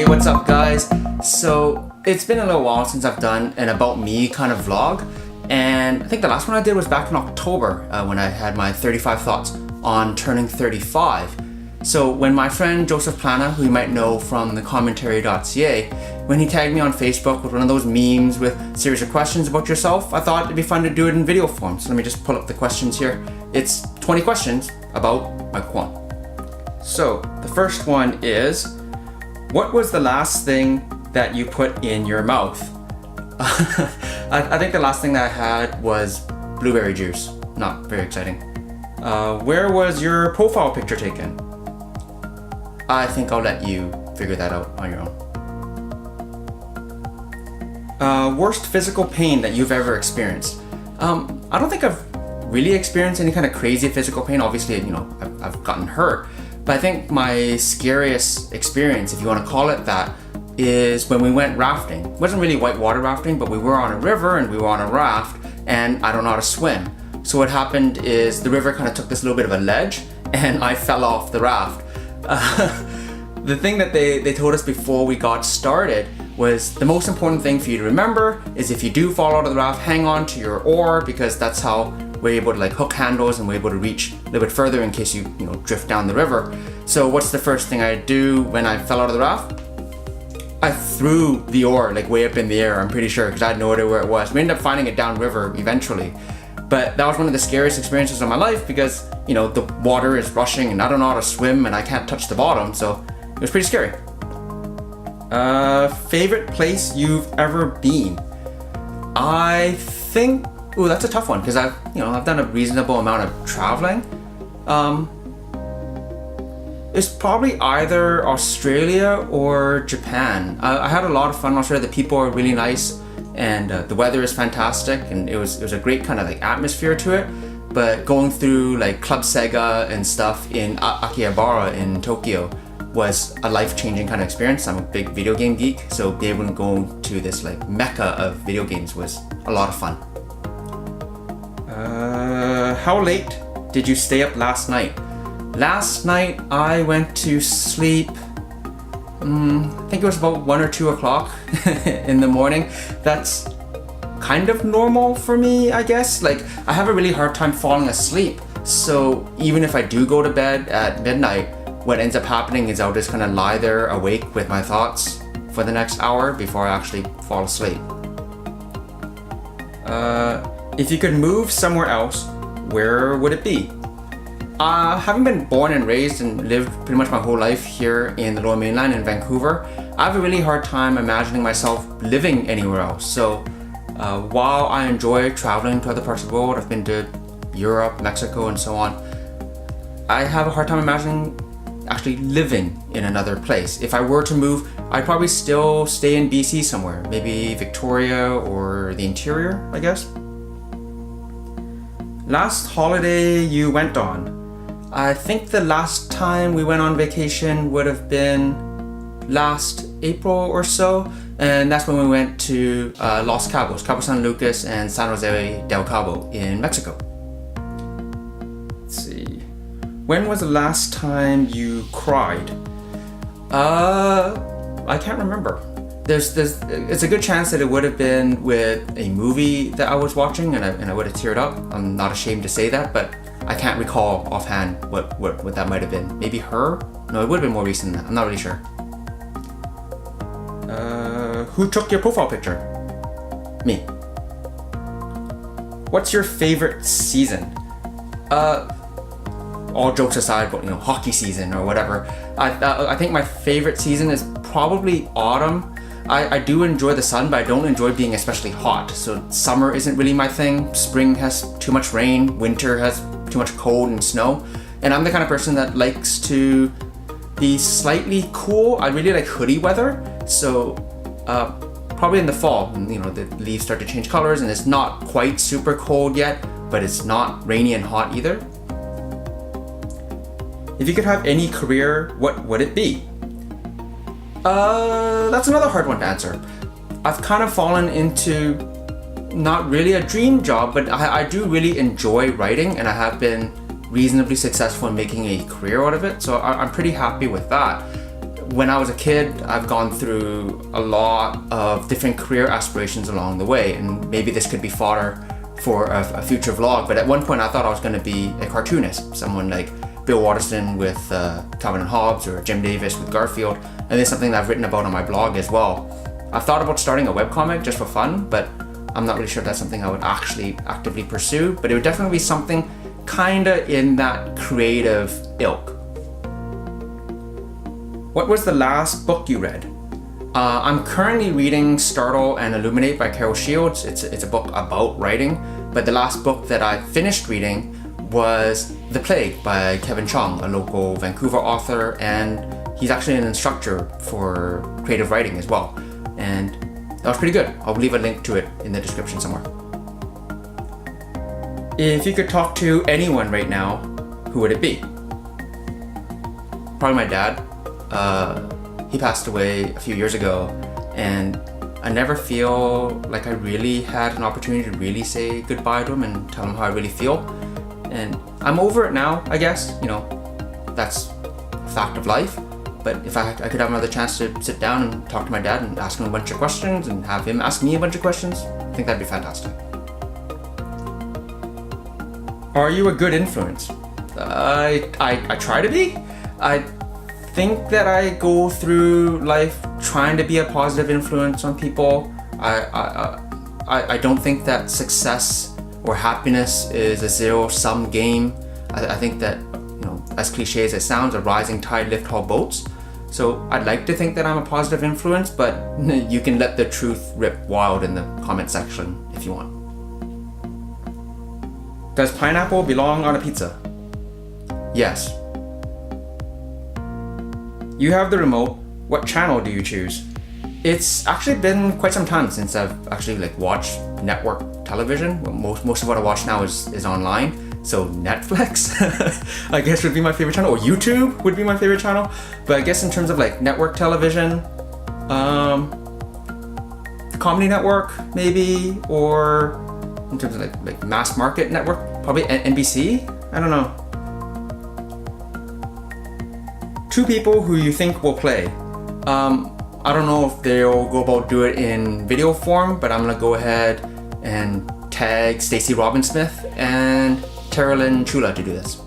Hey, what's up guys? So it's been a little while since I've done an about me kind of vlog, and I think the last one I did was back in October when I had my 35 thoughts on turning 35. So when my friend Joseph Plana, who you might know from the commentary.ca, when he tagged me on Facebook with one of those memes with a series of questions about yourself, I thought it'd be fun to do it in video form. So let me just pull up the questions here. It's 20 questions about my Kwan. So the first one is, what was the last thing that you put in your mouth? I think the last thing that I had was blueberry juice. Not very exciting. Where was your profile picture taken? I think I'll let you figure that out on your own. Worst physical pain that you've ever experienced? I don't think I've really experienced any kind of crazy physical pain. Obviously, I've gotten hurt. But I think my scariest experience, if you want to call it that, is when we went rafting. It wasn't really whitewater rafting, but we were on a river and we were on a raft, and I don't know how to swim. So what happened is the river kind of took this little bit of a ledge and I fell off the raft. The thing that they told us before we got started was the most important thing for you to remember is if you do fall out of the raft, hang on to your oar, because that's how we're able to hook handles and we're able to reach a little bit further in case you drift down the river. So what's the first thing I do when I fell out of the raft? I threw the oar way up in the air, I'm pretty sure, because I had no idea where it was. We ended up finding it downriver eventually. But that was one of the scariest experiences of my life because, the water is rushing and I don't know how to swim and I can't touch the bottom, so it was pretty scary. Favorite place you've ever been? I think, that's a tough one because I've done a reasonable amount of traveling. It's probably either Australia or Japan. I had a lot of fun in Australia. The people are really nice and the weather is fantastic, and it was a great kind of atmosphere to it. But going through Club Sega and stuff in Akihabara in Tokyo was a life-changing kind of experience. I'm a big video game geek, so being able to go to this mecca of video games was a lot of fun. How late did you stay up last night? Last night I went to sleep, I think it was about 1 or 2 o'clock in the morning. That's kind of normal for me, I guess. I have a really hard time falling asleep. So even if I do go to bed at midnight, what ends up happening is I'll just kind of lie there awake with my thoughts for the next hour before I actually fall asleep. If you could move somewhere else, where would it be? Having been born and raised and lived pretty much my whole life here in the Lower Mainland in Vancouver, I have a really hard time imagining myself living anywhere else. So while I enjoy traveling to other parts of the world, I've been to Europe, Mexico, and so on, I have a hard time imagining actually living in another place. If I were to move, I'd probably still stay in BC somewhere, maybe Victoria or the interior, I guess. Last holiday you went on? I think the last time we went on vacation would have been last April or so, and that's when we went to Los Cabos, Cabo San Lucas and San Jose del Cabo in Mexico. Let's see. When was the last time you cried? I can't remember. It's a good chance that it would have been with a movie that I was watching and I would have teared up. I'm not ashamed to say that, but I can't recall offhand what that might have been. Maybe Her? No, it would have been more recent than that. I'm not really sure. Who took your profile picture? Me. What's your favorite season? All jokes aside, but hockey season or whatever. I think my favorite season is probably autumn. I do enjoy the sun, but I don't enjoy being especially hot. So summer isn't really my thing. Spring has too much rain. Winter has too much cold and snow. And I'm the kind of person that likes to be slightly cool. I really like hoodie weather. So probably in the fall, the leaves start to change colors and it's not quite super cold yet, but it's not rainy and hot either. If you could have any career, what would it be? That's another hard one to answer. I've kind of fallen into not really a dream job, but I do really enjoy writing and I have been reasonably successful in making a career out of it. So I'm pretty happy with that. when I was a kid, I've gone through a lot of different career aspirations along the way, and maybe this could be fodder for a future vlog, but at one point I thought I was going to be a cartoonist, someone like Bill Watterson with Calvin and Hobbes, or Jim Davis with Garfield, and it's something that I've written about on my blog as well. I've thought about starting a webcomic just for fun, but I'm not really sure if that's something I would actually actively pursue, but it would definitely be something kinda in that creative ilk. What was the last book you read? I'm currently reading Startle and Illuminate by Carol Shields. It's a book about writing, but the last book that I finished reading was The Plague by Kevin Chong, a local Vancouver author, and he's actually an instructor for creative writing as well. And that was pretty good. I'll leave a link to it in the description somewhere. If you could talk to anyone right now, who would it be? Probably my dad. He passed away a few years ago, and I never feel like I really had an opportunity to really say goodbye to him and tell him how I really feel. And I'm over it now, I guess. You know, that's a fact of life. But if I could have another chance to sit down and talk to my dad and ask him a bunch of questions and have him ask me a bunch of questions, I think that'd be fantastic. Are you a good influence? I try to be. I think that I go through life trying to be a positive influence on people. I don't think that success or happiness is a zero-sum game. I think that, you know, as cliche as it sounds, a rising tide lifts all boats. So I'd like to think that I'm a positive influence, but you can let the truth rip wild in the comment section if you want. Does pineapple belong on a pizza? Yes. You have the remote. What channel do you choose? It's actually been quite some time since I've actually watched network television. Most of what I watch now is online. So Netflix, I guess, would be my favorite channel, or YouTube would be my favorite channel. But I guess in terms of network television, the Comedy Network maybe, or in terms of mass market network, probably NBC. I don't know. 2 people who you think will play. I don't know if they'll go about do it in video form, but I'm gonna go ahead and tag Stacey Robin Smith and Tara Lynn Chula to do this.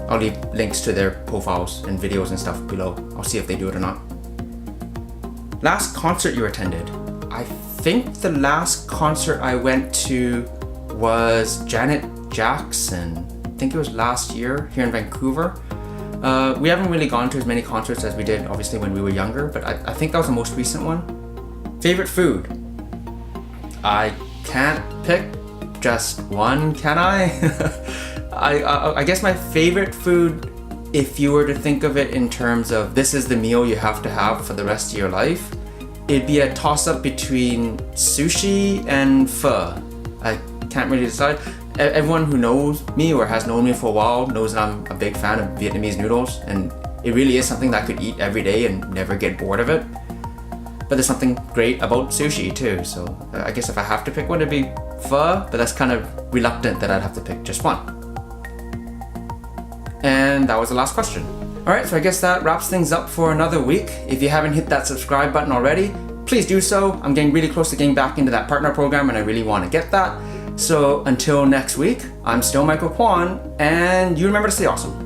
I'll leave links to their profiles and videos and stuff below. I'll see if they do it or not. Last concert you attended? I think the last concert I went to was Janet Jackson. I think it was last year here in Vancouver. We haven't really gone to as many concerts as we did obviously when we were younger, but I think that was the most recent one. Favorite food? I can't pick just one, can I? I guess my favorite food, if you were to think of it in terms of this is the meal you have to have for the rest of your life, it'd be a toss-up between sushi and pho. I can't really decide. Everyone who knows me or has known me for a while knows that I'm a big fan of Vietnamese noodles, and it really is something that I could eat every day and never get bored of it. But there's something great about sushi too, so I guess if I have to pick one, it'd be pho, but that's kind of reluctant that I'd have to pick just one. And that was the last question. Alright, so I guess that wraps things up for another week. If you haven't hit that subscribe button already, please do so. I'm getting really close to getting back into that partner program, and I really want to get that. So until next week, I'm still Michael Kwan, and you remember to stay awesome.